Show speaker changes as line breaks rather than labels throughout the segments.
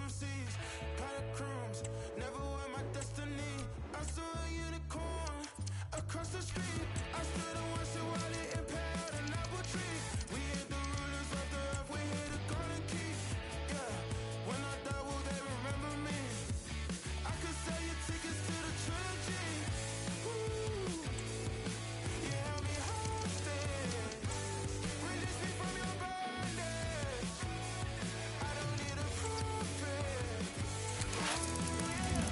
from seas, catacombs, never were my destiny. I saw a unicorn across the street. I stood and watched it while it impaled an apple tree. We ain't the rulers of the earth, we here to guard and keep. Yeah, when I die, will they remember me? I could sell you tickets to the trilogy. Ooh, you held me hostage, release me from your bondage. I don't need a prophet. Ooh, yeah.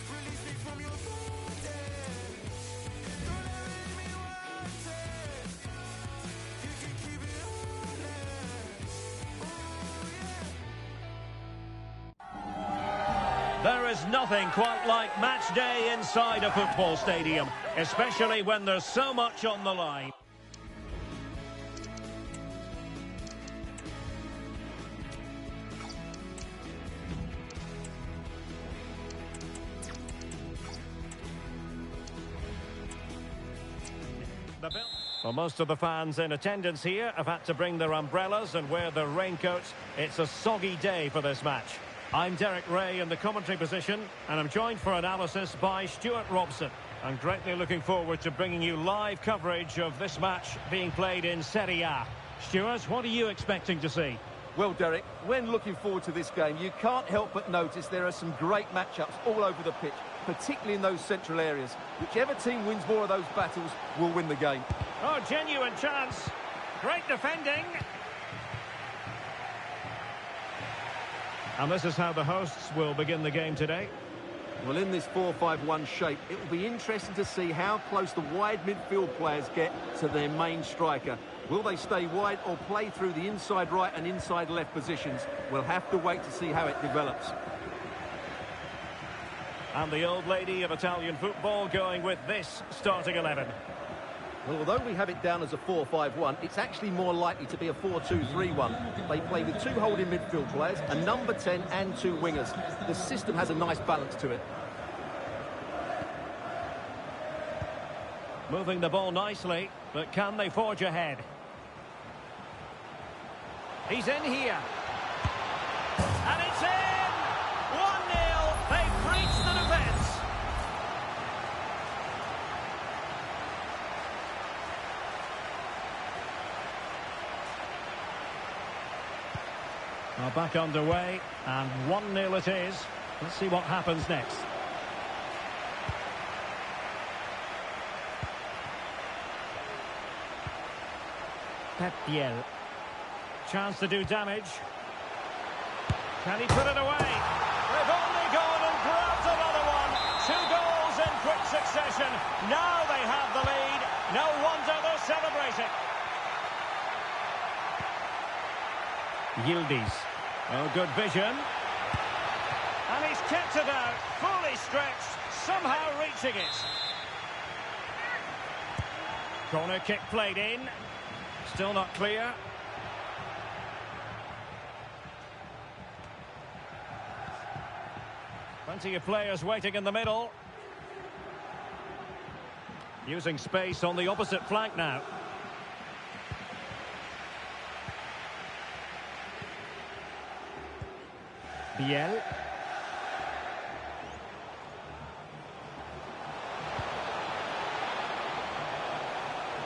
Release me from your bondage. Don't ever leave me wanted. You can keep it honest. Ooh, yeah.
There is nothing quite like match day inside a football stadium, especially when there's so much on the line. Well, most of the fans in attendance here have had to bring their umbrellas and wear their raincoats. It's a soggy day for this match. I'm Derek Ray in the commentary position, and I'm joined for analysis by Stuart Robson. I'm greatly looking forward to bringing you live coverage of this match being played in Serie A. Stuart, what are you expecting to see?
Well, Derek, when looking forward to this game, you can't help but notice there are some great matchups all over the pitch, particularly in those central areas. Whichever team wins more of those battles will win the game.
Oh, genuine chance. Great defending. And this is how the hosts will begin the game today.
Well, in this 4-5-1 shape, it will be interesting to see how close the wide midfield players get to their main striker. Will they stay wide or play through the inside right and inside left positions? We'll have to wait to see how it develops.
And the old lady of Italian football going with this starting 11.
Well, although we have it down as a 4-5-1, it's actually more likely to be a 4-2-3-1. They play with two holding midfield players, a number 10 and two wingers. The system has a nice balance to it.
Moving the ball nicely, but can they forge ahead? He's in here. And it's in! 1-0. They've breached the defence. Well, back underway, and 1-0 it is. Let's see what happens next. Pepiel. Chance to do damage. Can he put it away? They've only gone and grabbed another one. 2 goals in quick succession. Now they have the lead. No wonder they're celebrating. Yildiz. Oh, good vision. And he's kept it out, fully stretched, somehow reaching it. Corner kick played in. Still not clear. Plenty of players waiting in the middle. Using space on the opposite flank now. Biel.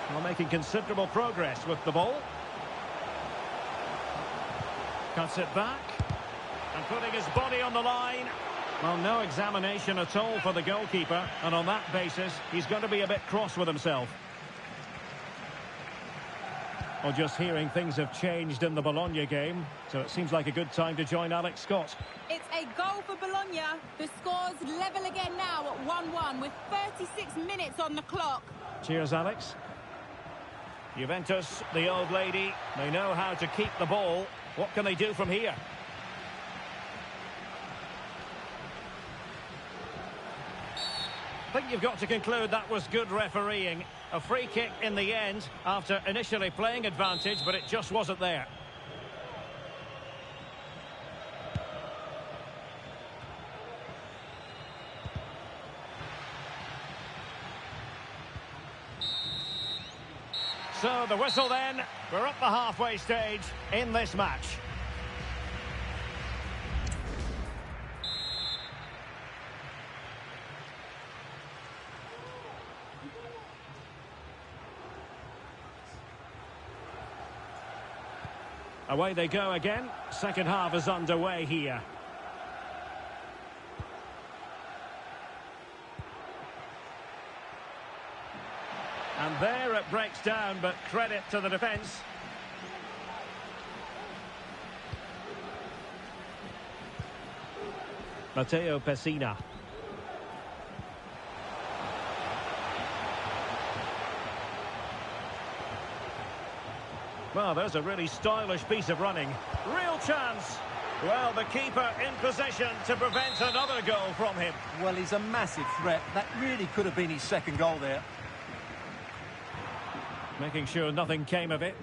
Well, making considerable progress with the ball. Cuts it back. And putting his body on the line. Well, no examination at all for the goalkeeper. And on that basis, he's going to be a bit cross with himself. Well, just hearing things have changed in the Bologna game, so it seems like a good time to join Alex Scott.
It's a goal for Bologna. The score's level again now at 1-1 with 36 minutes on the clock.
Cheers, Alex. Juventus, the old lady, they know how to keep the ball. What can they do from here? I think you've got to conclude that was good refereeing. A free kick in the end after initially playing advantage, but it just wasn't there. So the whistle then. We're up the halfway stage in this match. Away they go again. Second half is underway here. And there it breaks down, but credit to the defence. Matteo Pessina. Well, there's a really stylish piece of running. Real chance. Well, the keeper in possession to prevent another goal from him.
Well, he's a massive threat. That really could have been his second goal there.
Making sure nothing came of it.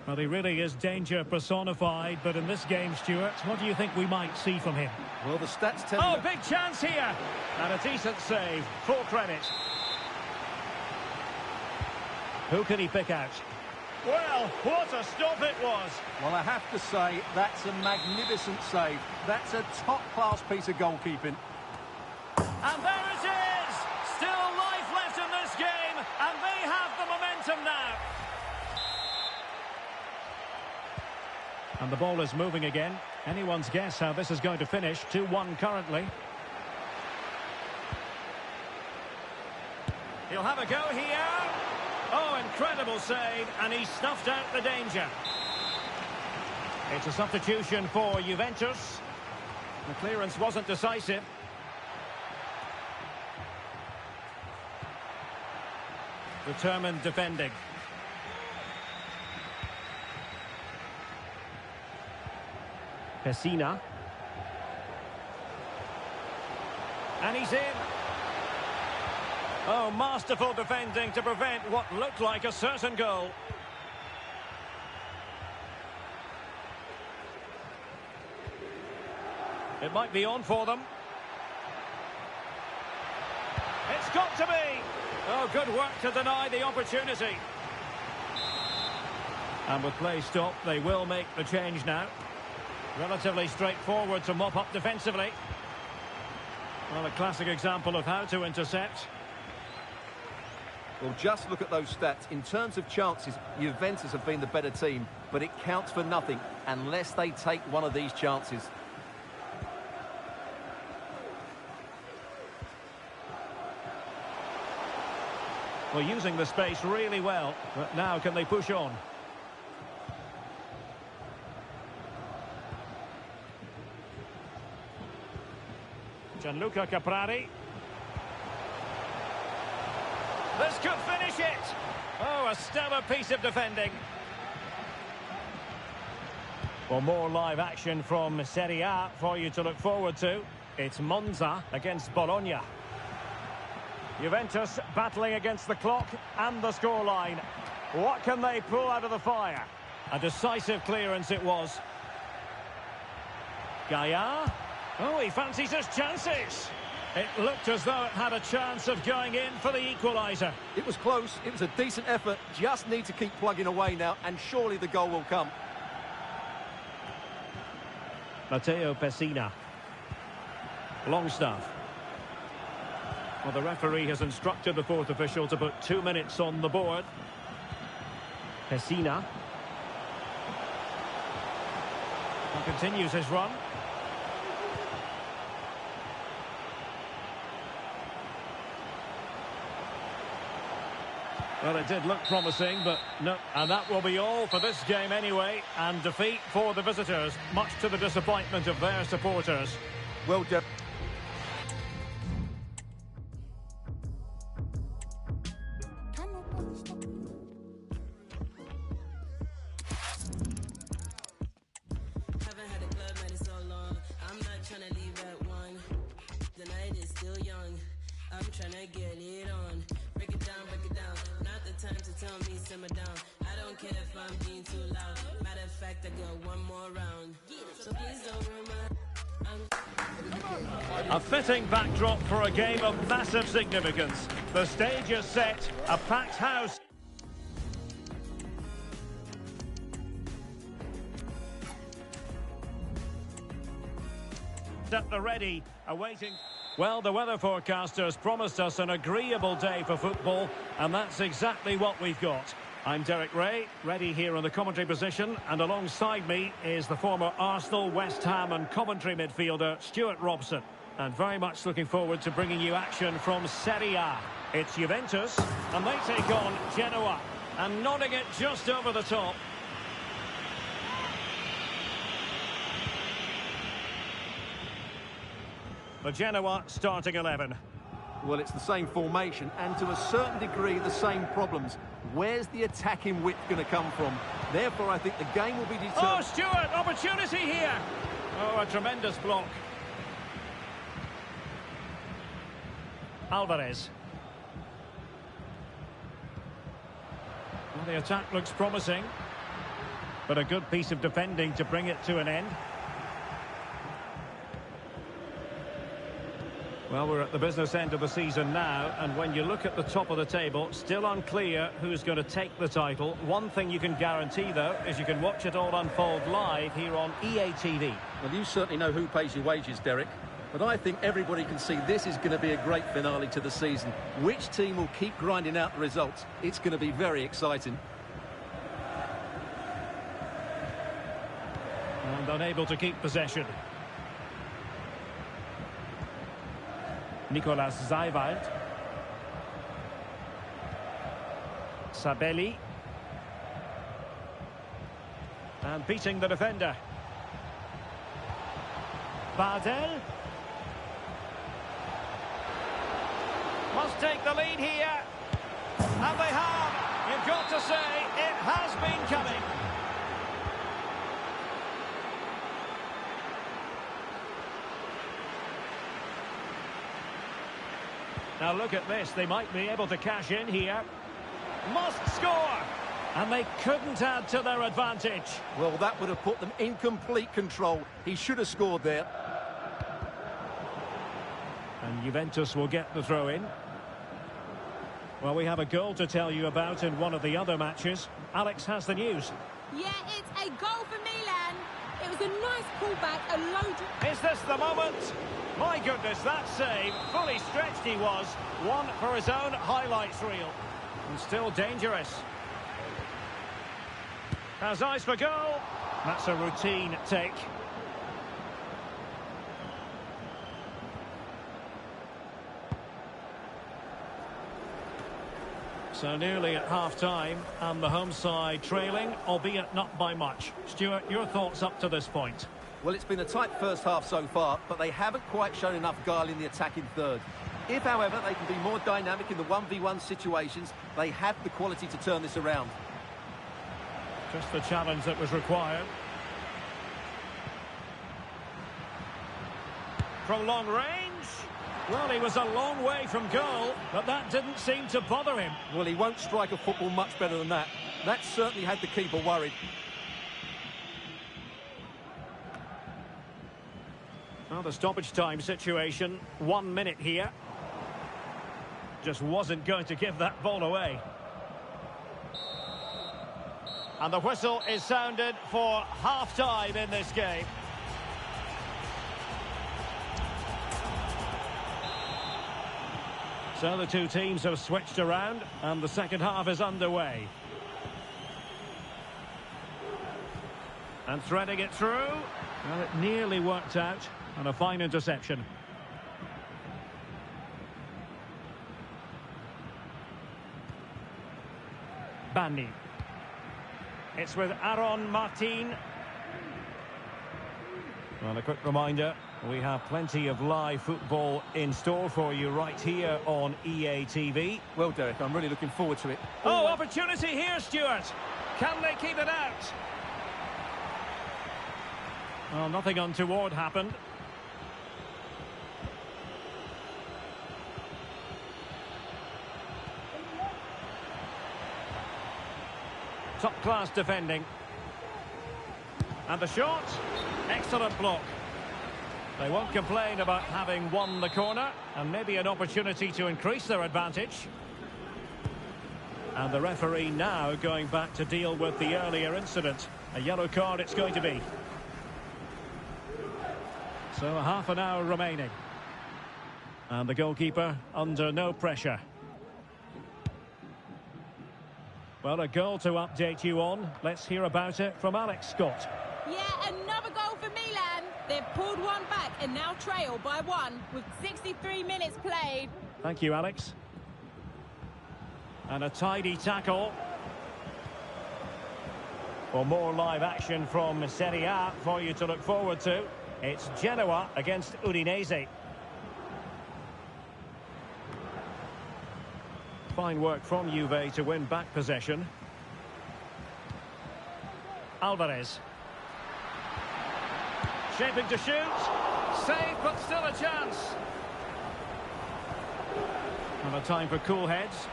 Well, he really is danger personified, but in this game, Stuart, what do you think we might see from him?
Well, the stats tell
Oh, big chance here! And a decent save. Full credit. Who can he pick out? Well, what a stop it was!
Well, I have to say, that's a magnificent save. That's a top-class piece of goalkeeping.
And there it is! Still life left in this game, and they have the momentum now. And the ball is moving again. Anyone's guess how this is going to finish. 2-1 currently. He'll have a go here. Oh, incredible save, and he snuffed out the danger. It's a substitution for Juventus. The clearance wasn't decisive. Determined defending. Pessina. And he's in. Oh, masterful defending to prevent what looked like a certain goal. It might be on for them. It's got to be. Oh, good work to deny the opportunity. And with play stopped, they will make the change now. Relatively straightforward to mop up defensively. Well, a classic example of how to intercept.
Well, just look at those stats. In terms of chances, Juventus have been the better team, but it counts for nothing unless they take one of these chances.
Well, using the space really well, but now can they push on? Gianluca Caprari. This could finish it. Oh, a stellar piece of defending. Well, more live action from Serie A for you to look forward to. It's Monza against Bologna. Juventus battling against the clock and the scoreline. What can they pull out of the fire? A decisive clearance it was. Gaia. Oh, he fancies his chances. It looked as though it had a chance of going in for the equaliser.
It was close. It was a decent effort. Just need to keep plugging away now, and surely the goal will come.
Matteo Pessina. Longstaff. Well, the referee has instructed the fourth official to put 2 minutes on the board. Pessina. And continues his run. Well, it did look promising, but no. And that will be all for this game anyway. And defeat for the visitors, much to the disappointment of their supporters.
Well done.
Haven't had a club night in so long. I'm not trying to leave at 1. The night is still young. I'm trying to get it on. Break it down, break it down. Not the time to tell me simmer down. I don't care if I'm being too loud. Matter of fact, I got one more round. So please don't remind.
A fitting backdrop for a game of massive significance. The stage is set, a packed house. At the ready, awaiting. Well, the weather forecasters promised us an agreeable day for football, and that's exactly what we've got. I'm Derek Ray, ready here in the commentary position, and alongside me is the former Arsenal, West Ham and Coventry midfielder Stuart Robson. And very much looking forward to bringing you action from Serie A. It's Juventus, and they take on Genoa, and nodding it just over the top. The Genoa starting 11.
Well, it's the same formation and to a certain degree the same problems. Where's the attacking width going to come from? Therefore, I think the game will be determined.
Oh, Stuart, opportunity here. Oh, a tremendous block. Alvarez. Well, the attack looks promising, but a good piece of defending to bring it to an end. Well, we're at the business end of the season now, and when you look at the top of the table, still unclear who's going to take the title. One thing you can guarantee, though, is you can watch it all unfold live here on EA TV.
Well, you certainly know who pays your wages, Derek. But I think everybody can see this is going to be a great finale to the season. Which team will keep grinding out the results? It's going to be very exciting.
And unable to keep possession. Nicolas Zaiwald. Sabelli. And beating the defender. Bardel. Must take the lead here. And they have. You've got to say, it has been coming. Now look at this, they might be able to cash in here. Must score! And they couldn't add to their advantage.
Well, that would have put them in complete control. He should have scored there.
And Juventus will get the throw in. Well, we have a goal to tell you about in one of the other matches. Alex has the news.
Yeah, it's a goal for Milan. It was a nice pullback, a load.
Is this the moment? My goodness, that save. Fully stretched he was. One for his own highlights reel. And still dangerous. Has eyes for goal. That's a routine take. So nearly at half-time, and the home side trailing, albeit not by much. Stuart, your thoughts up to this point?
Well, it's been a tight first half so far, but they haven't quite shown enough guile in the attacking third. If, however, they can be more dynamic in the 1v1 situations, they have the quality to turn this around.
Just the challenge that was required. From long range. Well, he was a long way from goal, but that didn't seem to bother him.
Well, he won't strike a football much better than that. That certainly had the keeper worried.
Well, the stoppage time situation, 1 minute here. Just wasn't going to give that ball away. And the whistle is sounded for half-time in this game. So the two teams have switched around, and the second half is underway. And threading it through. Well, it nearly worked out. And a fine interception. Banni. It's with Aaron Martin. Well, a quick reminder, we have plenty of live football in store for you right here on EA TV.
Well, Derek, I'm really looking forward to it.
Oh, opportunity here, Stuart. Can they keep it out? Well, nothing untoward happened. Top-class defending. And the shot. Excellent block. They won't complain about having won the corner, and maybe an opportunity to increase their advantage. And the referee now going back to deal with the earlier incident. A yellow card it's going to be. So half an hour remaining. And the goalkeeper under no pressure. Well, a goal to update you on. Let's hear about it from Alex Scott.
Yeah, another goal for Milan. They've pulled one back and now trail by one with 63 minutes played.
Thank you, Alex. And a tidy tackle. For more live action from Serie A for you to look forward to, it's Genoa against Udinese. Fine work from Juve to win back possession. Alvarez. Shaping to shoot. Save, but still a chance. And a time for cool heads.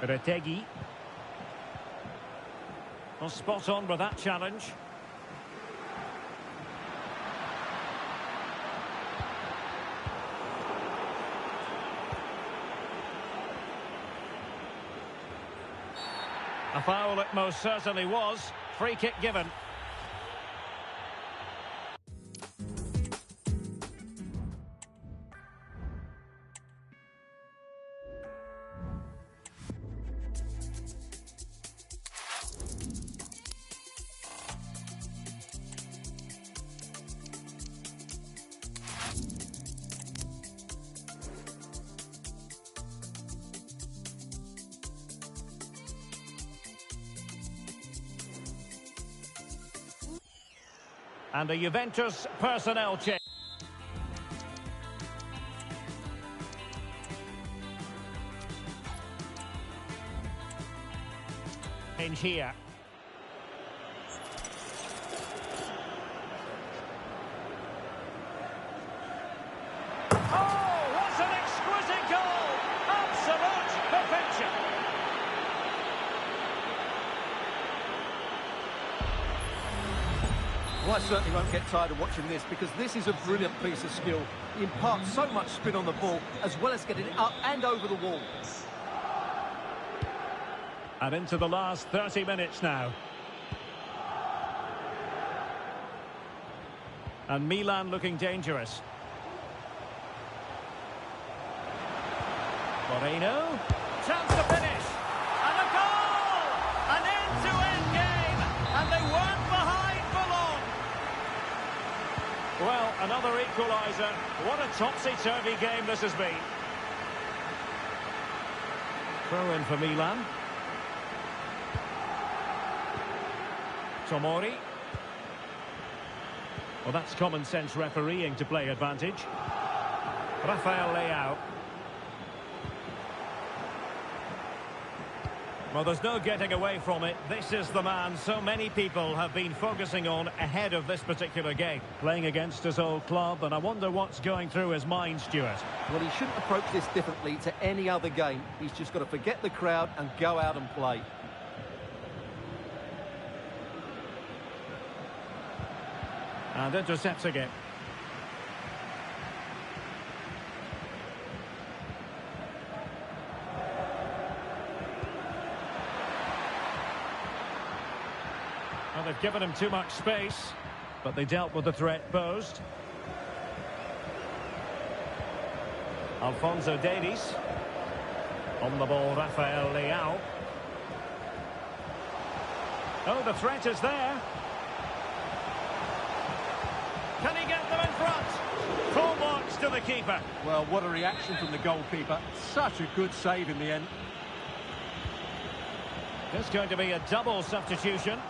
Retegui. Well, spot on with that challenge. A foul it most certainly was. Free kick given. And a Juventus personnel change. Here. Oh, what an exquisite goal! Absolute perfection.
Well, I certainly won't get tired of watching this because this is a brilliant piece of skill. He imparts so much spin on the ball as well as getting it up and over the wall.
And into the last 30 minutes now. And Milan looking dangerous. Moreno. Chance to finish. And a goal! An end-to-end game. And they weren't behind for long. Well, another equaliser. What a topsy-turvy game this has been. Throw in for Milan. Tomori. Well, that's common sense refereeing to play advantage. Rafael Leao. Well, there's no getting away from it. This is the man so many people have been focusing on ahead of this particular game. Playing against his old club, and I wonder what's going through his mind, Stuart.
Well, he shouldn't approach this differently to any other game. He's just got to forget the crowd and go out and play.
And intercepts again. Well, they've given him too much space, but they dealt with the threat posed. Alphonso Davies. On the ball, Rafael Leao. Oh, the threat is there. Can he get them in front? Full marks to the keeper.
Well, what a reaction from the goalkeeper. Such a good save in the end.
There's going to be a double substitution.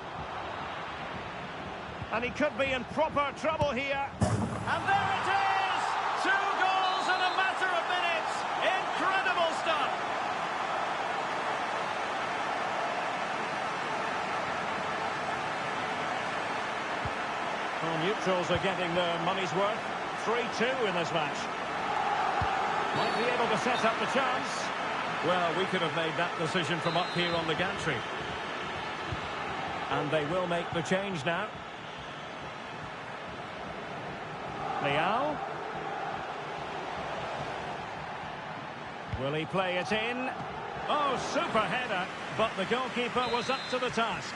And he could be in proper trouble here. And there it is! 2 goals in a matter of minutes. Incredible stuff. Well, neutrals are getting their money's worth. 3-2 in this match. Might be able to set up the chance. Well, we could have made that decision from up here on the gantry. And they will make the change now. Leao. Will he play it in? Oh, super header, but the goalkeeper was up to the task.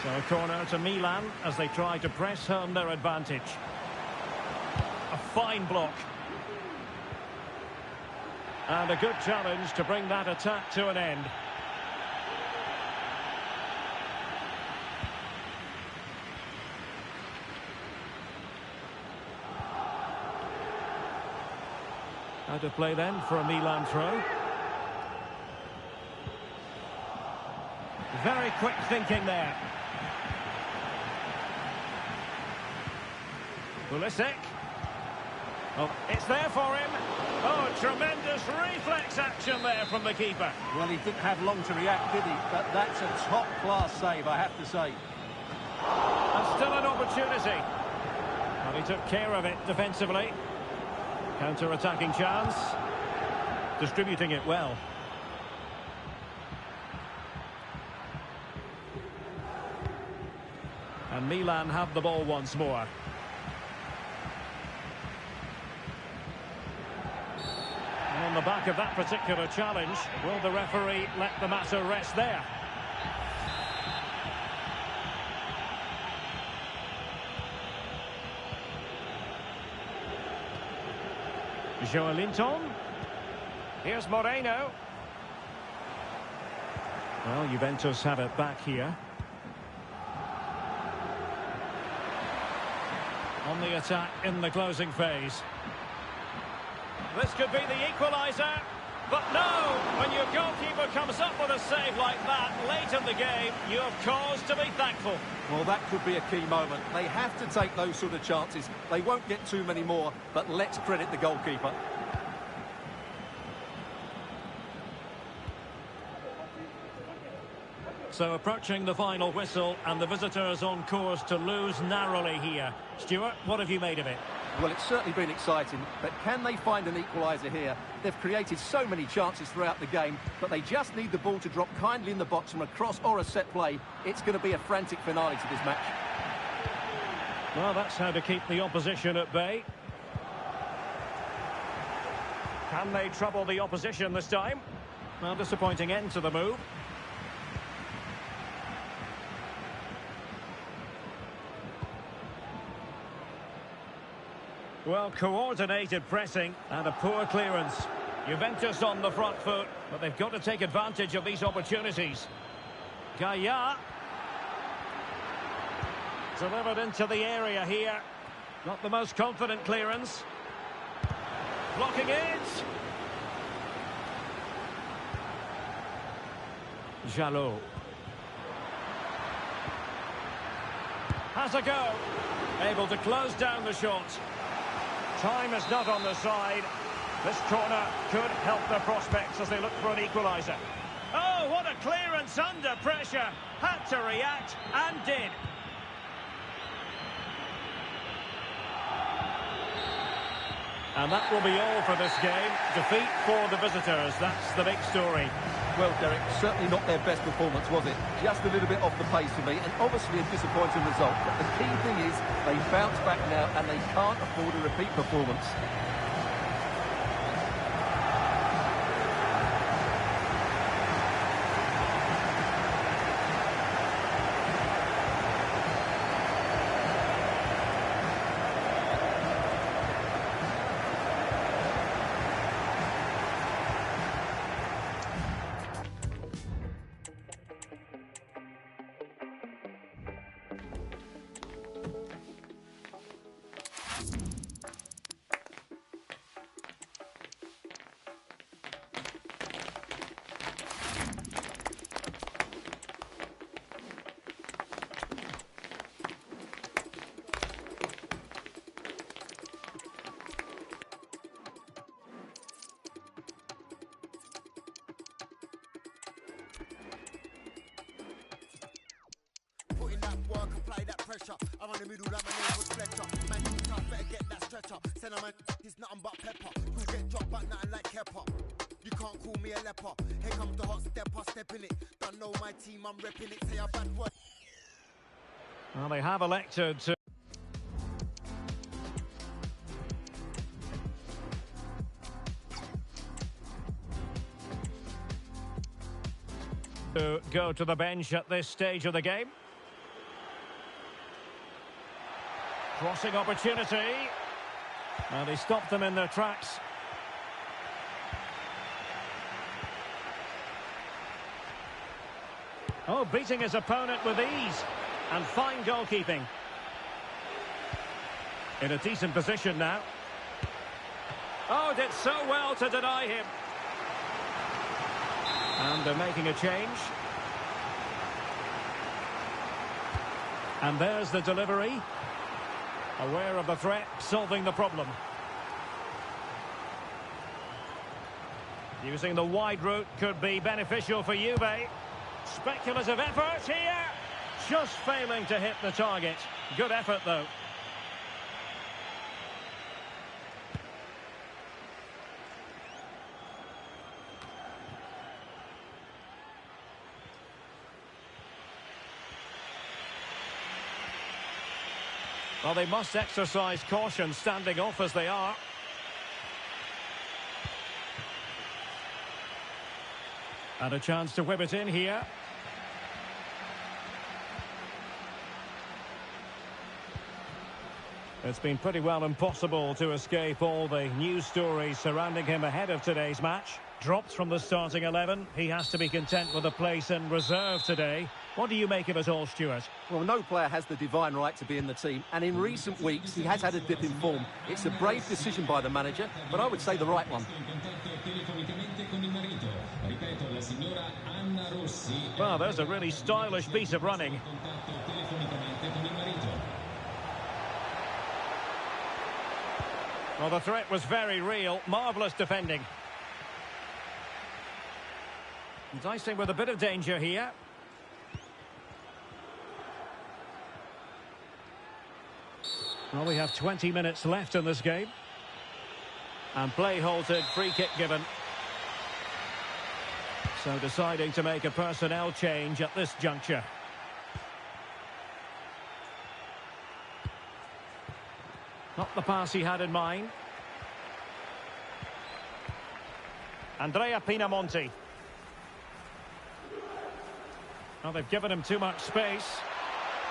So a corner to Milan as they try to press home their advantage. A fine block. And a good challenge to bring that attack to an end. Out of play then for a Milan throw. Very quick thinking there. Pulisic. Oh, it's there for him. Oh, tremendous reflex action there from the keeper.
Well, he didn't have long to react, did he? But that's a top-class save, I have to say.
And still an opportunity. Well, he took care of it defensively. Counter-attacking chance. Distributing it well. And Milan have the ball once more. And on the back of that particular challenge, will the referee let the matter rest there? Joelinton. Here's Moreno. Well, Juventus have it back here. On the attack in the closing phase. This could be the equaliser. But no! When your goalkeeper comes up with a save like that late in the game, you have cause to be thankful.
Well, that could be a key moment. They have to take those sort of chances. They won't get too many more, but let's credit the goalkeeper.
So approaching the final whistle, and the visitors on course to lose narrowly here. Stuart, what have you made of it?
Well, it's certainly been exciting, but can they find an equaliser here? They've created so many chances throughout the game, but they just need the ball to drop kindly in the box from a cross or a set play. It's going to be a frantic finale to this match.
Well, that's how to keep the opposition at bay. Can they trouble the opposition this time? Well, disappointing end to the move. Well, coordinated pressing and a poor clearance. Juventus on the front foot, but they've got to take advantage of these opportunities. Gaia. Delivered into the area here. Not the most confident clearance. Blocking it. Jalot. Has a go. Able to close down the shot. Time is not on the side. This corner could help their prospects as they look for an equaliser. Oh, what a clearance under pressure. Had to react and did. And that will be all for this game. Defeat for the visitors. That's the big story.
Well, Derek, certainly not their best performance, was it? Just a little bit off the pace for me, and obviously a disappointing result. But the key thing is they bounce back now, and they can't afford a repeat performance.
Work, apply that pressure. I'm on the middle like my name was Fletcher. Man, you tough, better get that stretcher. Send a man, it's nothing but pepper. You get dropped, but nothing like Kepper. You can't call me a leper. Here comes the hot stepper, step in it. Don't know my team, I'm repping it. Say a bad word.
Well, they have elected to go to the bench at this stage of the game. Crossing opportunity. And he stopped them in their tracks. Oh, beating his opponent with ease. And fine goalkeeping. In a decent position now. Oh, did so well to deny him. And they're making a change. And there's the delivery. Aware of the threat, solving the problem. Using the wide route could be beneficial for Juve. Speculative effort here. Just failing to hit the target. Good effort, though. Well, they must exercise caution standing off as they are. And a chance to whip it in here. It's been pretty well impossible to escape all the news stories surrounding him ahead of today's match. Dropped from the starting 11. He has to be content with a place in reserve today. What do you make of it all, Stuart?
Well, no player has the divine right to be in the team, and in recent weeks he has had a dip in form. It's a brave decision by the manager, but I would say the right one.
Well, there's a really stylish piece of running. Well, the threat was very real. Marvellous defending. Dicing with a bit of danger here. Well, we have 20 minutes left in this game. And play halted, free kick given. So deciding to make a personnel change at this juncture. Not the pass he had in mind. Andrea Pinamonti. Well, they've given him too much space.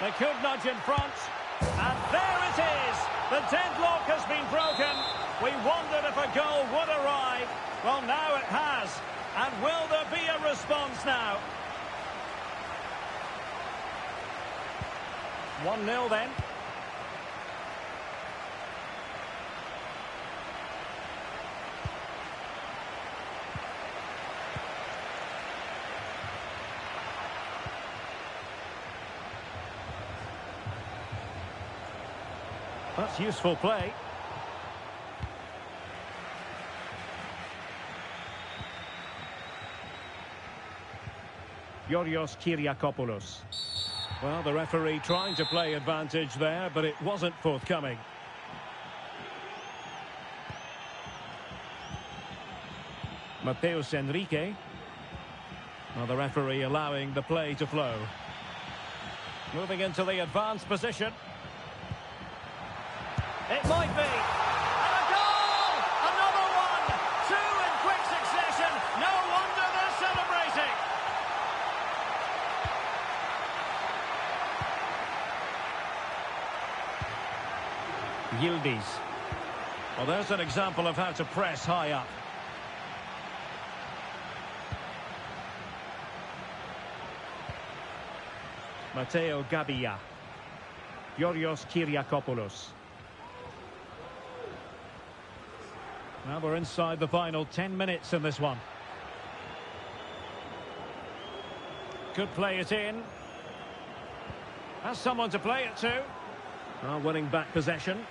They could nudge in front. And there it is! The deadlock has been broken. We wondered if a goal would arrive. Well, now it has. And will there be a response now? 1-0 then. That's useful play. Yildiz Kyriakopoulos. Well, the referee trying to play advantage there, but it wasn't forthcoming. Mateus Enrique. Well, the referee allowing the play to flow. Moving into the advanced position. It might be. And a goal! Another one! Two in quick succession. No wonder they're celebrating. Yildiz. Well, there's an example of how to press high up. Matteo Gabbia. Yildiz Kyriakopoulos. Well, we're inside the final 10 minutes in this one. Could play it in. Has someone to play it to. Oh, winning back possession.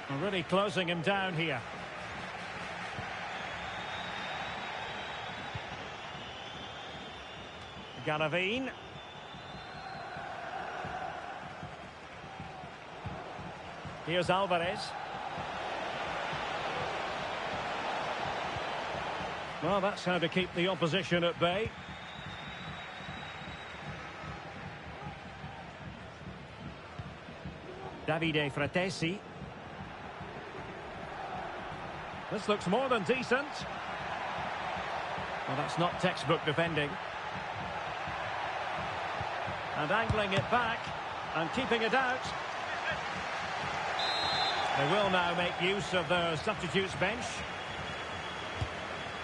Well, really closing him down here. Galavine. Here's Alvarez. Well, that's how to keep the opposition at bay. Davide Fratesi. This looks more than decent. Well, that's not textbook defending. And angling it back and keeping it out. They will now make use of their substitutes bench.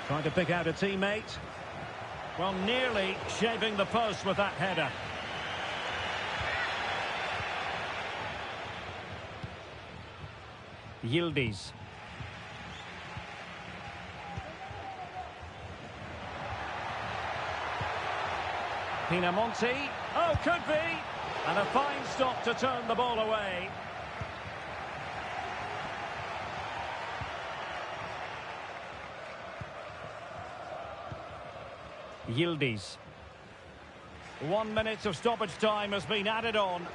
Trying to pick out a teammate. Well, nearly shaving the post with that header. Yildiz. Pinamonti. Oh, could be. And a fine stop to turn the ball away. Yildiz. 1 minute of stoppage time has been added on.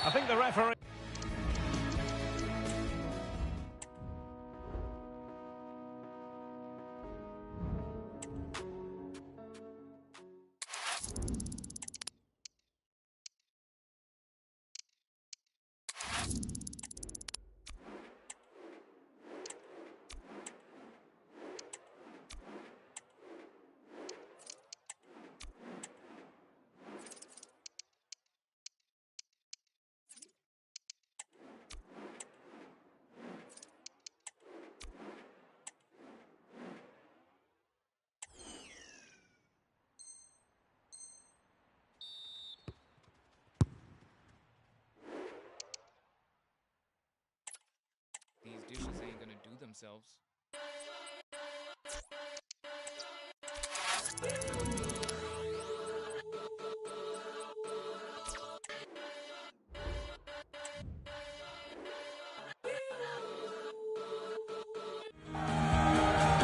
I think the referee...
These dishes ain't gonna do themselves.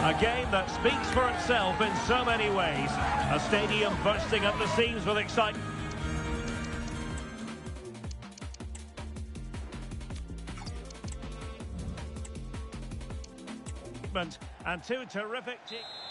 A game that speaks for itself in so many ways. A stadium bursting at the seams with excitement. And two terrific...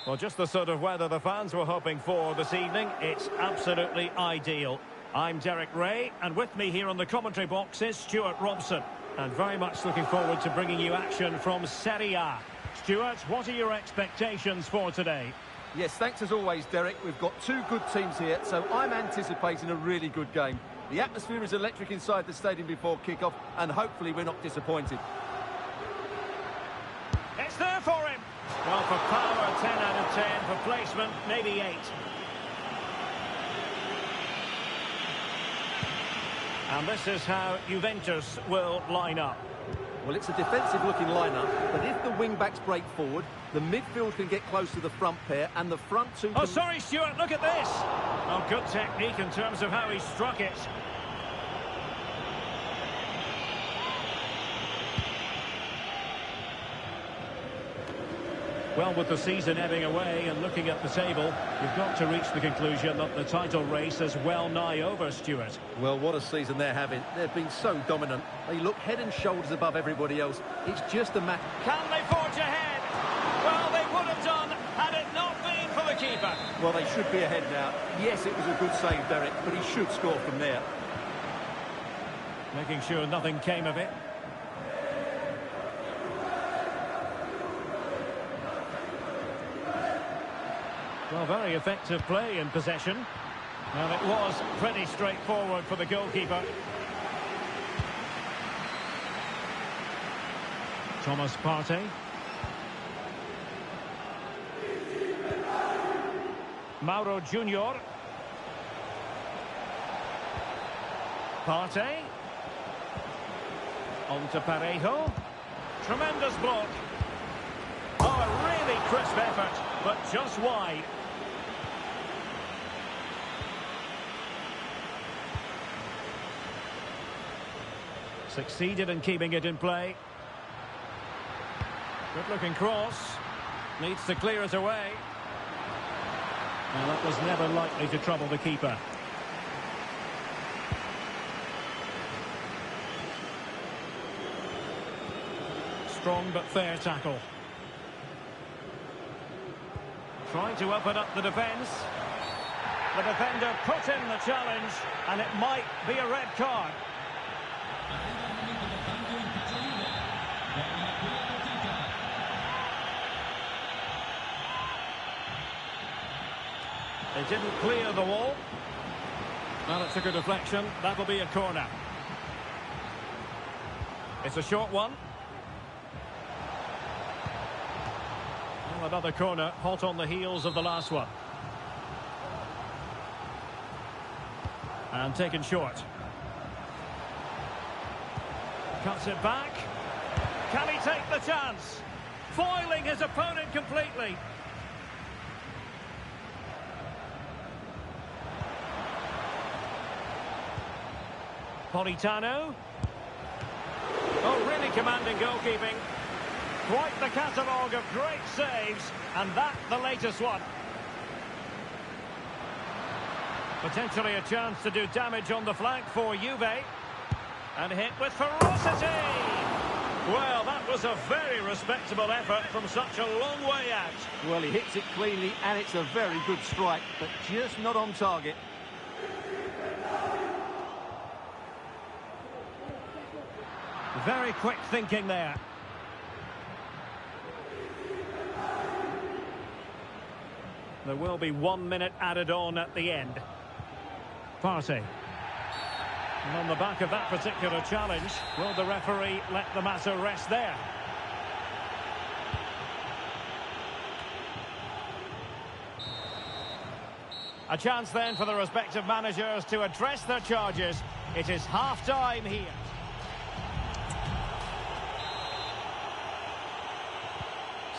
Well, just the sort of weather the fans were hoping for this evening. It's absolutely ideal. I'm Derek Ray, and with me here on the commentary box is Stuart Robson. And very much looking forward to bringing you action from Serie A. Stuart, what are your expectations for today?
Yes, thanks as always, Derek. We've got two good teams here, so I'm anticipating a really good game. The atmosphere is electric inside the stadium before kick-off, and hopefully we're not disappointed.
It's there for him. Well, for power, 10 out of 10. For placement, maybe 8. And this is how Juventus will line up.
Well, it's a defensive-looking lineup, but if the wing-backs break forward, the midfield can get close to the front pair, and the front two...
Oh, sorry, Stuart, look at this! Oh, good technique in terms of how he struck it. Well, with the season ebbing away and looking at the table, you've got to reach the conclusion that the title race is well nigh over, Stuart.
Well, what a season they're having. They've been so dominant. They look head and shoulders above everybody else. It's just a matter...
Can they forge ahead? Well, they would have done had it not been for the keeper.
Well, they should be ahead now. Yes, it was a good save, Derek, but he should score from there.
Making sure nothing came of it. Well, very effective play in possession. And it was pretty straightforward for the goalkeeper. Thomas Partey. Mauro Junior. Partey. On to Parejo. Tremendous block. Oh, a really crisp effort, but just wide. Succeeded in keeping it in play. Good-looking cross. Needs to clear it away. Well, that was never likely to trouble the keeper. Strong but fair tackle. Trying to open up the defence. The defender put in the challenge, and it might be a red card. It didn't clear the wall. Well, it took a deflection. That'll be a corner. It's a short one. Well, another corner, hot on the heels of the last one. And taken short. Cuts it back. Can he take the chance? Foiling his opponent completely. Politano. Oh, really commanding goalkeeping. Quite the catalogue of great saves, and that the latest one. Potentially a chance to do damage on the flank for Juve. And hit with ferocity. Well, that was a very respectable effort from such a long way out.
Well, he hits it cleanly, and it's a very good strike, but just not on target.
Very quick thinking there. There will be 1 minute added on at the end. Partey. And on the back of that particular challenge, will the referee let the matter rest there? A chance then for the respective managers to address their charges. It is half-time here.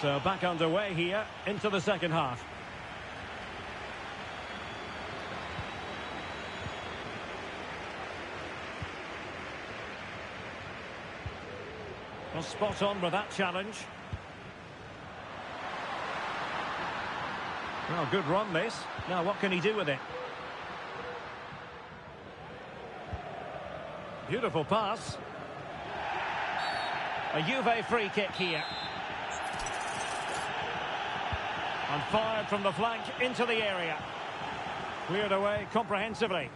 So back underway here into the second half. Well, spot on with that challenge. Well, good run this. Now what can he do with it? Beautiful pass. A Juve free kick here. And fired from the flank into the area. Cleared away comprehensively.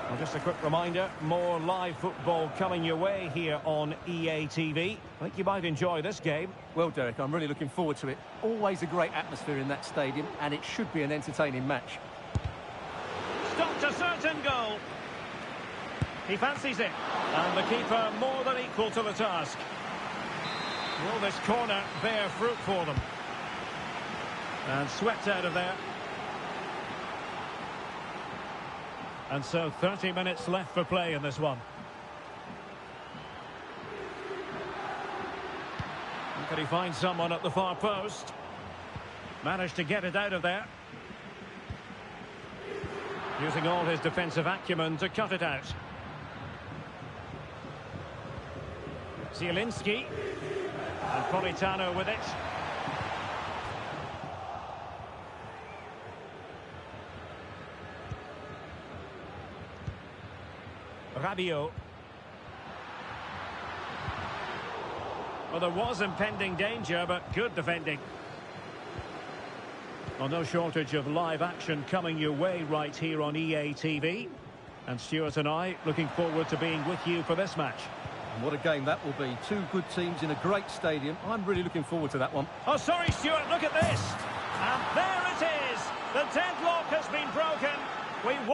Well, just a quick reminder, more live football coming your way here on EA TV. I think you might enjoy this game.
Well, Derek, I'm really looking forward to it. Always a great atmosphere in that stadium, and it should be an entertaining match.
Stopped a certain goal. He fancies it. And the keeper more than equal to the task. Will this corner bear fruit for them? And swept out of there. And so 30 minutes left for play in this one. And can he find someone at the far post? Managed to get it out of there. Using all his defensive acumen to cut it out. Zielinski. And Politano with it. Rabiot. Well, there was impending danger, but good defending. Well, no shortage of live action coming your way right here on EA TV. And Stuart and I looking forward to being with you for this match.
And what a game that will be. Two good teams in a great stadium. I'm really looking forward to that one.
Oh, sorry, Stuart, look at this. And there it is. The deadlock has been broken. We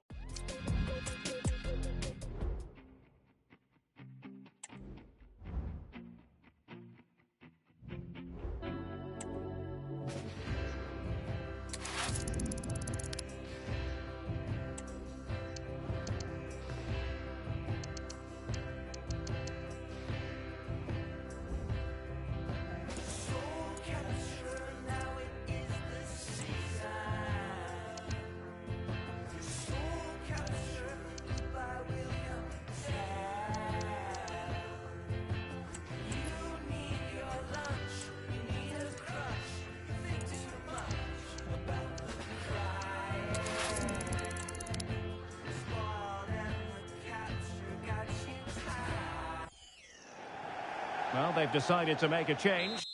Well, they've decided to make a change.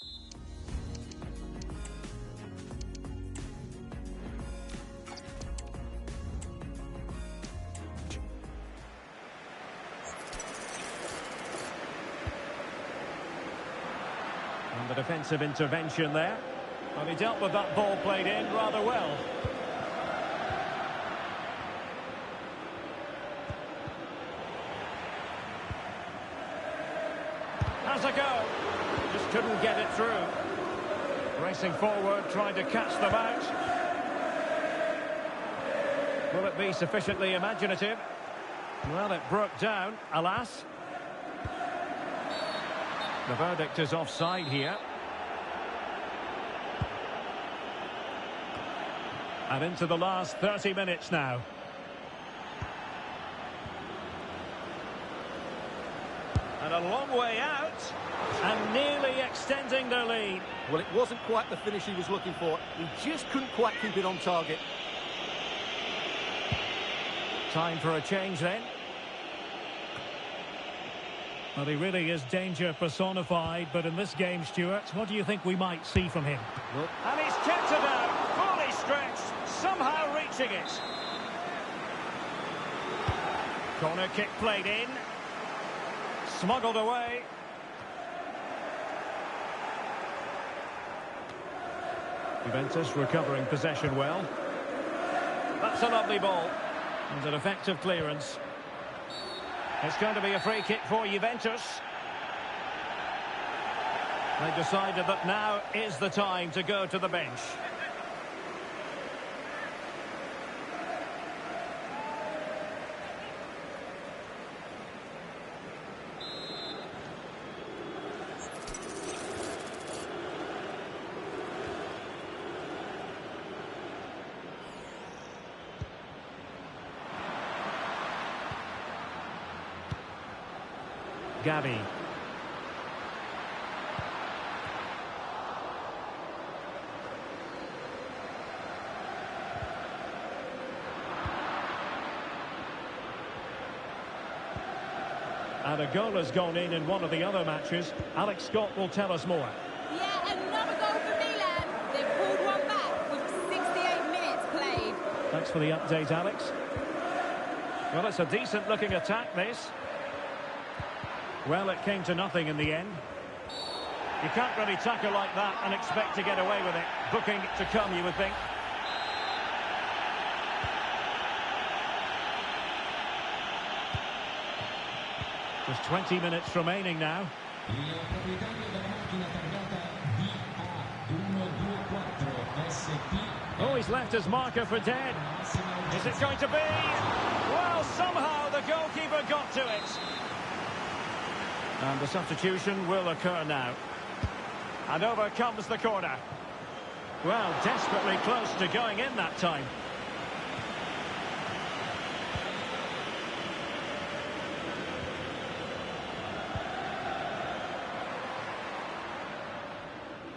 And the defensive intervention there. Well, he dealt with that ball played in rather well. has a go. Just couldn't get it through. Racing forward, trying to catch them out. Will it be sufficiently imaginative? Well, it broke down, alas. The verdict is offside here. And into the last 30 minutes now. And a long way out. And nearly extending their lead.
Well, it wasn't quite the finish he was looking for. He just couldn't quite keep it on target.
Time for a change then.
Well, he really is danger personified, but in this game, Stuart, what do you think we might see from him?
Well,
And he's kept it out, fully stretched, somehow reaching it. Corner kick played in. Smuggled away. Juventus recovering possession well. That's a lovely ball. And an effective clearance. It's going to be a free kick for Juventus. They decided that now is the time to go to the bench. Gavi. And a goal has gone in one of the other matches. Alex Scott will tell us more.
Yeah, another goal for Milan. They've pulled one back with 68 minutes played.
Thanks for the update, Alex. Well, it's a decent-looking attack, this. Well, it came to nothing in the end. You can't really tackle like that and expect to get away with it. Booking to come, you would think. Just 20 minutes remaining now. Oh, he's left his marker for dead. Is it going to be? Well, somehow the goalkeeper got to it. And the substitution will occur now. And over comes the corner. Well, desperately close to going in that time.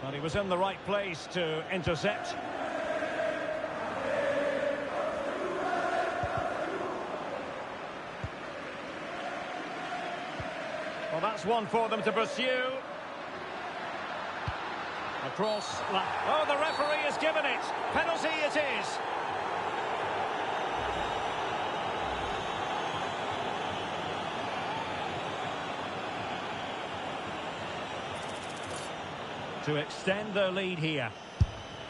But he was in the right place to intercept. Well, that's one for them to pursue. Across. Oh, the referee has given it. Penalty it is. To extend their lead here.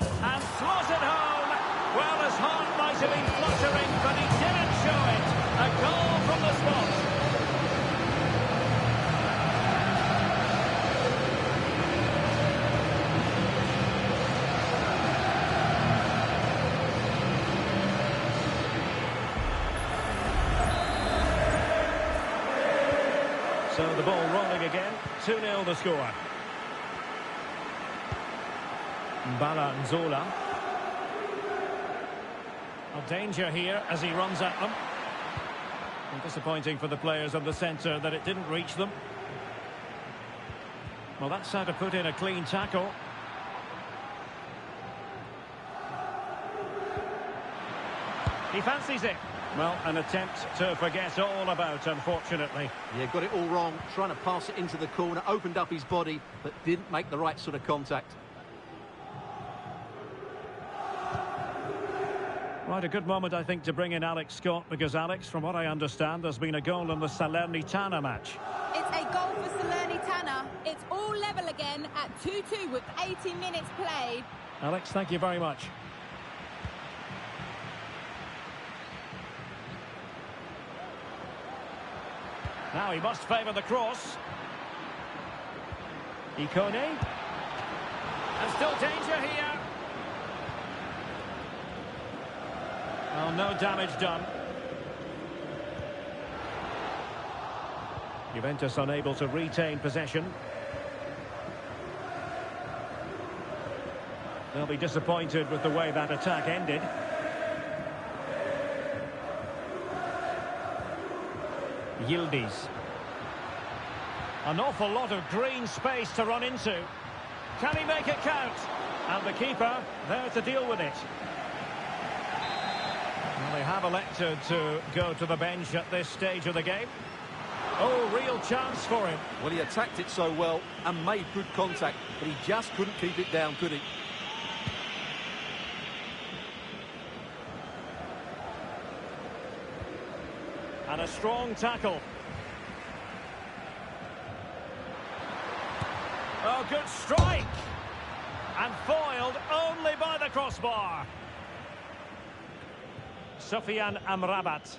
And slot it home. Well, his heart might have been fluttering, but he didn't show it. A goal from the spot. So the ball rolling again. 2-0 the score. Nzola. A danger here as he runs at them. And disappointing for the players on the centre that it didn't reach them. Well, that's how to put in a clean tackle. He fancies it. Well, an attempt to forget all about, unfortunately.
Yeah, got it all wrong. Trying to pass it into the corner, opened up his body, but didn't make the right sort of contact.
Right, a good moment, I think, to bring in Alex Scott, because, Alex, from what I understand, there's been a goal in the Salernitana match.
It's a goal for Salernitana. It's all level again at 2-2 with 80 minutes played.
Alex, thank you very much. Now he must favour the cross. Ikone. And still danger here. Well, no damage done. Juventus unable to retain possession. They'll be disappointed with the way that attack ended. Yildiz. An awful lot of green space to run into. Can he make it count? And the keeper there to deal with it. Well, they have elected to go to the bench at this stage of the game. Oh, real chance for him.
Well, he attacked it so well and made good contact, but he just couldn't keep it down, could he?
And a strong tackle. Oh, good strike. And foiled only by the crossbar. Sufyan Amrabat.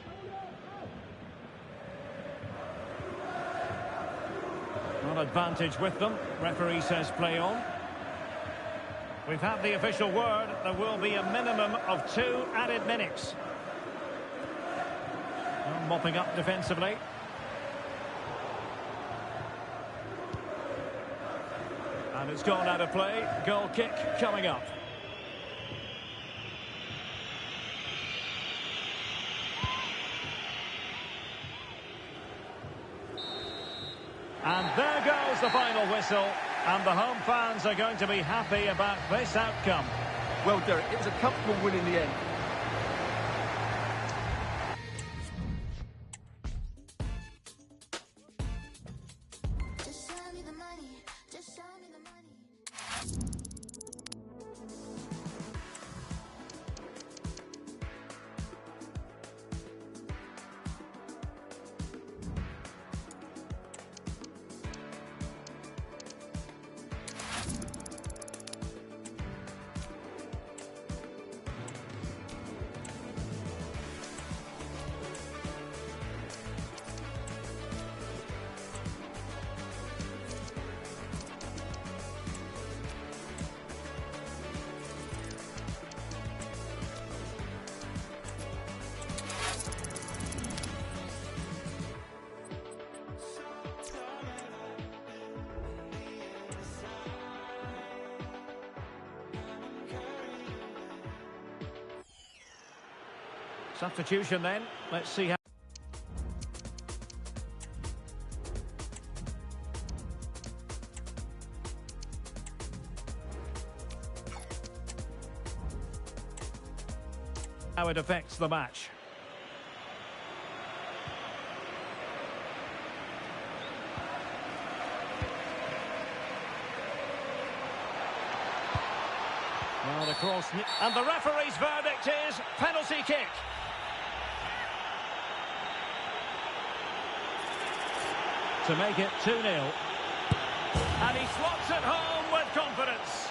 Not advantage with them. Referee says play on. We've had the official word. There will be a minimum of 2 added minutes. Well, mopping up defensively. And it's gone out of play. Goal kick coming up. And there goes the final whistle. And the home fans are going to be happy about this outcome.
Well, Derek, it was a comfortable win in the end.
Substitution then. Let's see how... how it affects the match. Well, the cross... and the referee's verdict is penalty kick. To make it 2-0. And he slots it home with confidence.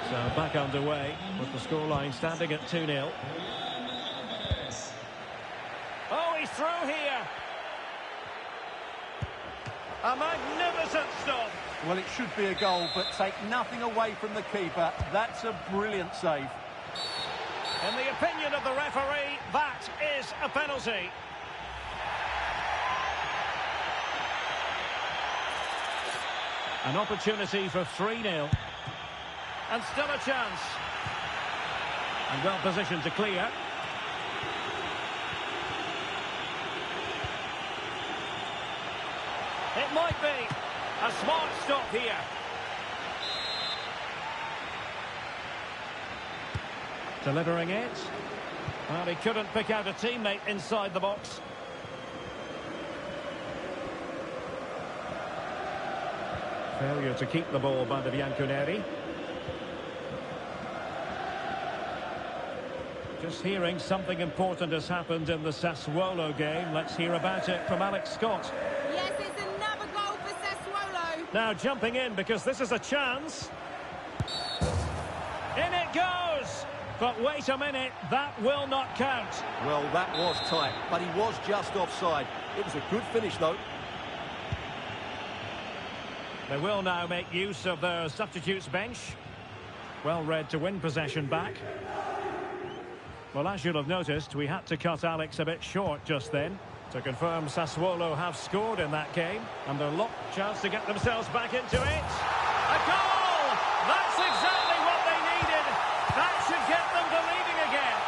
So back underway with the scoreline standing at 2-0. Oh, he's through here. A magnificent stop.
Well, it should be a goal, but take nothing away from the keeper. That's a brilliant save.
In the opinion of the referee, that is a penalty. An opportunity for 3-0. And still a chance. And well positioned to clear. It might be. A smart stop here. Delivering it. Well, he couldn't pick out a teammate inside the box. Failure to keep the ball by the Bianconeri. Just hearing something important has happened in the Sassuolo game. Let's hear about it from Alex Scott.
Yes, it's another goal for Sassuolo.
Now jumping in because this is a chance.
But wait a minute, that will not count.
Well, that was tight, but he was just offside. It was a good finish, though.
They will now make use of their substitutes bench. Well read to win possession back. Well, as you'll have noticed, we had to cut Alex a bit short just then. To confirm, Sassuolo have scored in that game, and their locked chance to get themselves back into it. A goal! That's exactly what they needed. That should get them to leading again.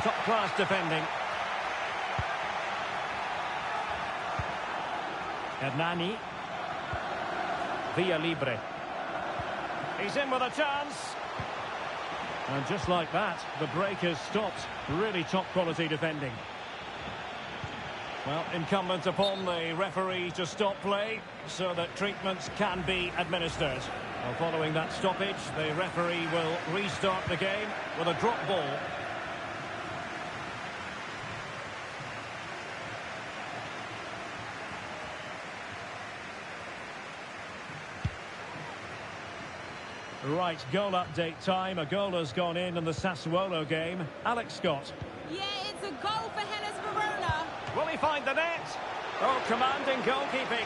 Top-class defending. Hernani. Via Libre. He's in with a chance. And just like that, the break is stopped. Really top-quality defending. Well, incumbent upon the referee to stop play so that treatments can be administered. Well, following that stoppage, the referee will restart the game with a drop ball. Right, goal update time. A goal has gone in the Sassuolo game. Alex Scott.
Yeah, it's a goal for Hellas Verona.
Will he find the net? Oh, commanding goalkeeping.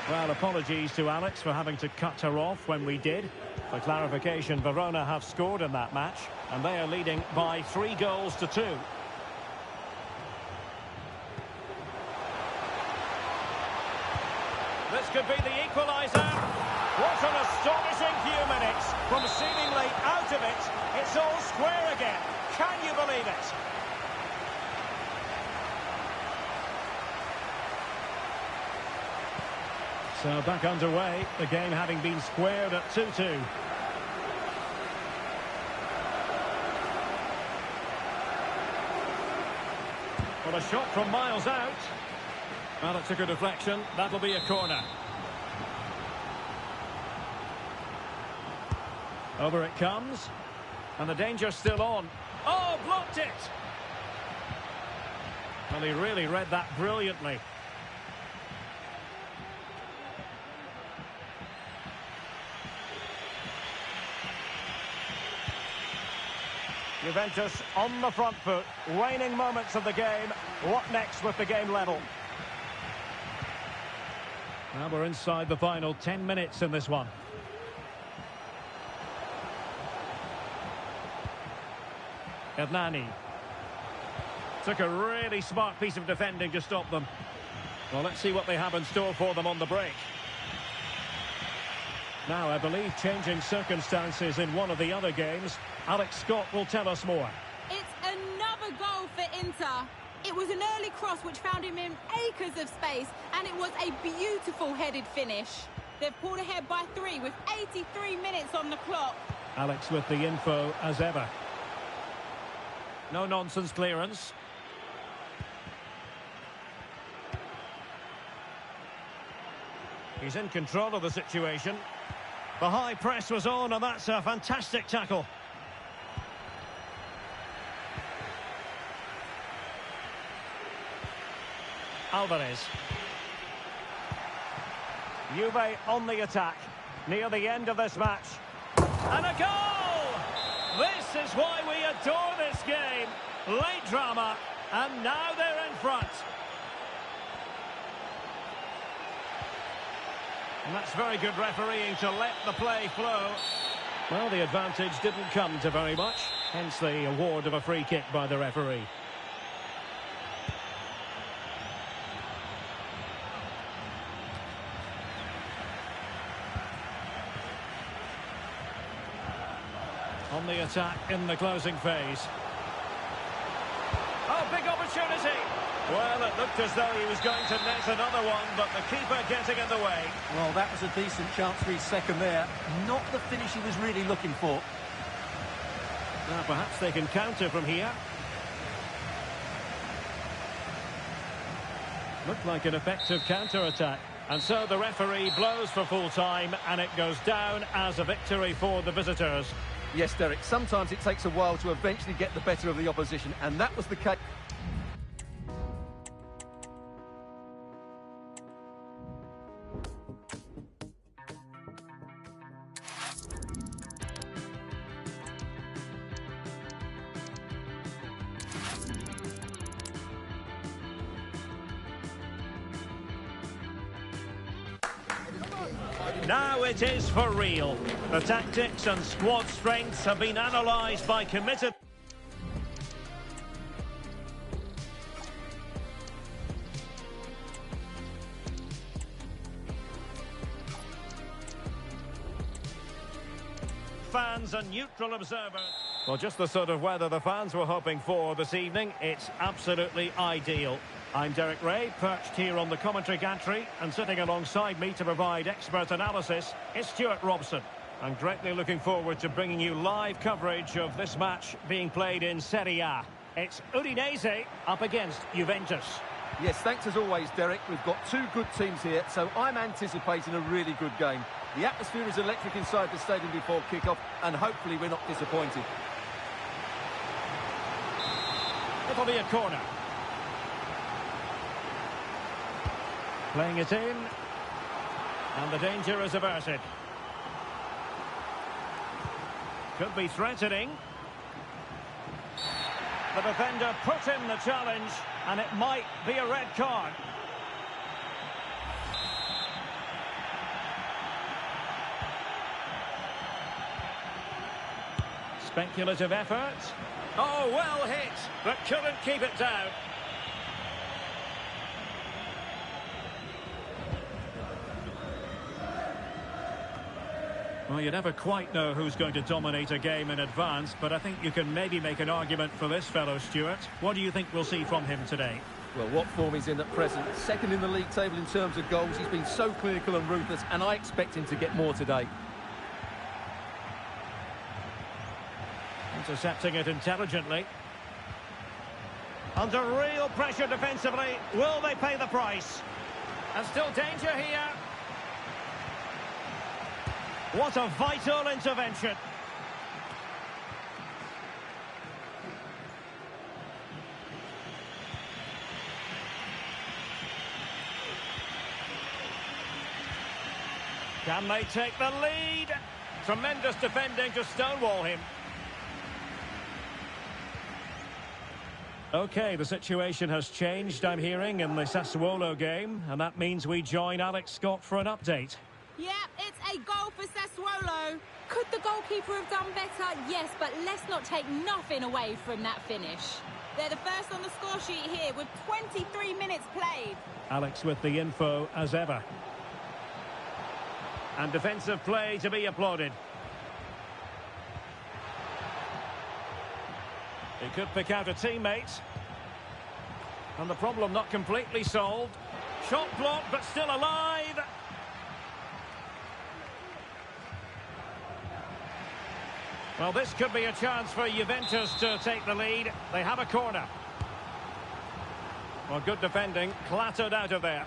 Well, apologies to Alex for having to cut her off when we did. For clarification, Verona have scored in that match, and they are leading by 3-2.
This could be the equaliser. What an astonishing few minutes. From seemingly out of it, it's all square again. Can you believe it?
So back underway, the game having been squared at 2-2. Well, a shot from miles out. Well, it took a deflection. That'll be a corner. Over it comes. And the danger's still on.
Oh, blocked it.
Well, he really read that brilliantly.
Juventus on the front foot. Waning moments of the game. What next with the game level?
Now we're inside the final 10 minutes in this one. Hernani. Took a really smart piece of defending to stop them. Well, let's see what they have in store for them on the break. Now, I believe changing circumstances in one of the other games. Alex Scott will tell us more.
It's another goal for Inter. It was an early cross which found him in acres of space, and it was a beautiful headed finish. They've pulled ahead by 3 with 83 minutes on the clock.
Alex with the info as ever.
No-nonsense clearance. He's in control of the situation. The high press was on, and that's a fantastic tackle. Alvarez. Juve on the attack. Near the end of this match. And a goal! This is why we adore this game. Late drama, and now they're in front. And that's very good refereeing to let the play flow.
Well, the advantage didn't come to very much. Hence the award of a free kick by the referee. On the attack in the closing phase.
Oh, big opportunity. Well, it looked as though he was going to net another one, but the keeper getting in the way.
Well, that was a decent chance for his second there. Not the finish he was really looking for.
Now, perhaps they can counter from here. Looked like an effective counter-attack.
And so the referee blows for full time, and it goes down as a victory for the visitors.
Yes, Derek, sometimes it takes a while to eventually get the better of the opposition, and that was the case.
Now it is for real. The tactics and squad strengths have been analysed by committed... fans and neutral observers. Well, just the sort of weather the fans were hoping for this evening. It's absolutely ideal. I'm Derek Ray, perched here on the commentary gantry, and sitting alongside me to provide expert analysis is Stuart Robson. I'm greatly looking forward to bringing you live coverage of this match being played in Serie A. It's Udinese up against Juventus.
Yes, thanks as always, Derek. We've got two good teams here, so I'm anticipating a really good game. The atmosphere is electric inside the stadium before kick-off, and hopefully we're not disappointed.
It'll be a corner. Playing it in. And the danger is averted. Could be threatening. The defender put in the challenge, and it might be a red card. Speculative effort. Oh, well hit, but couldn't keep it down. Well, you never quite know who's going to dominate a game in advance, but I think you can maybe make an argument for this fellow, Stuart. What do you think we'll see from him today?
Well, what form he's in at present. Second in the league table in terms of goals. He's been so clinical and ruthless, and I expect him to get more today.
Intercepting it intelligently. Under real pressure defensively. Will they pay the price? And still danger here. What a vital intervention. Can they take the lead? Tremendous defending to stonewall him. Okay, the situation has changed, I'm hearing, in the Sassuolo game, and that means we join Alex Scott for an update.
Yeah, it's a goal for Sassuolo. Could the goalkeeper have done better? Yes, but let's not take nothing away from that finish. They're the first on the score sheet here with 23 minutes played.
Alex with the info as ever. And defensive play to be applauded. He could pick out a teammate. And the problem not completely solved. Shot blocked, but still alive. Well, this could be a chance for Juventus to take the lead. They have a corner. Well, good defending, clattered out of there.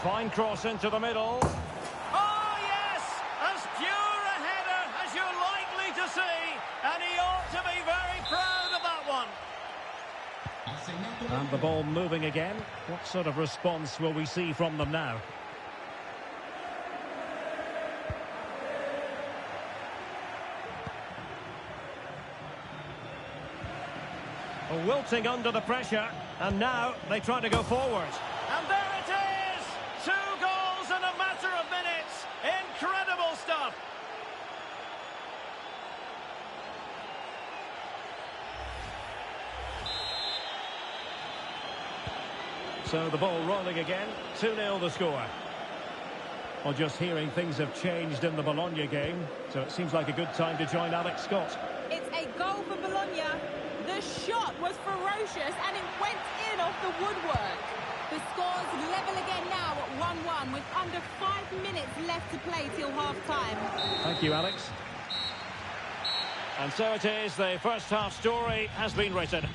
Fine cross into the middle. Oh, yes! As pure a header as you're likely to see. And he ought to be very proud of that one. And the ball moving again. What sort of response will we see from them now? Wilting under the pressure, and now they try to go forward. And there it is! 2 goals in a matter of minutes. Incredible stuff. So the ball rolling again. 2-0 the score. Well, just hearing things have changed in the Bologna game, so it seems like a good time to join Alex Scott.
It's a goal for Bologna. The shot was ferocious and it went in off the woodwork. The score's level again now at 1-1 with under 5 minutes left to play till half-time.
Thank you, Alex. And so it is, the first half story has been written.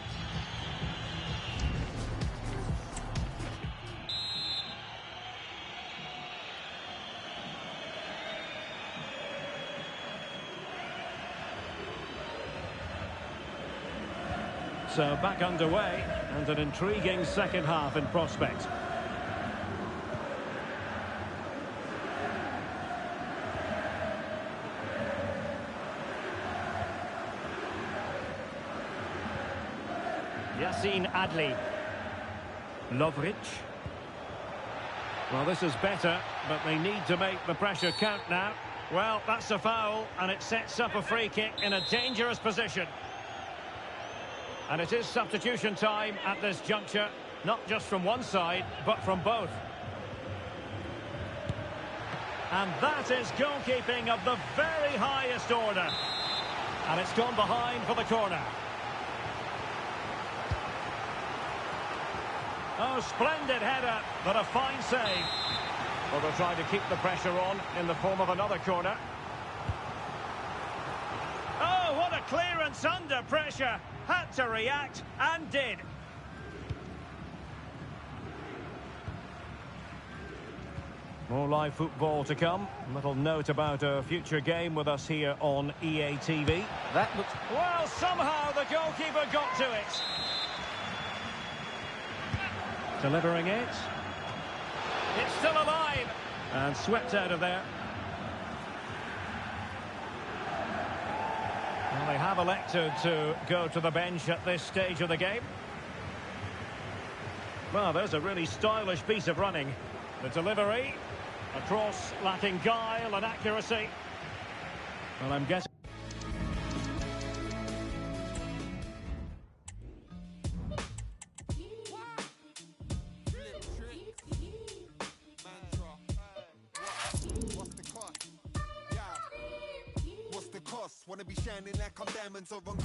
So back underway, and an intriguing second half in prospect. Yassine Adli. Lovric. Well, this is better, but they need to make the pressure count now. Well, that's a foul, and it sets up a free kick in a dangerous position. And it is substitution time at this juncture, not just from one side, but from both. And that is goalkeeping of the very highest order. And it's gone behind for the corner. Oh, splendid header, but a fine save. Well, they're trying to keep the pressure on in the form of another corner. Oh, what a clearance under pressure. Had to react, and did. More live football to come. A little note about a future game with us here on EA TV.
That looks...
Well, somehow the goalkeeper got to it. Delivering it. It's still alive. And swept out of there. Well, they have elected to go to the bench at this stage of the game. Well, there's a really stylish piece of running. The delivery. A cross lacking guile and accuracy. Well, I'm guessing...
Wanna be shining like I'm diamonds or on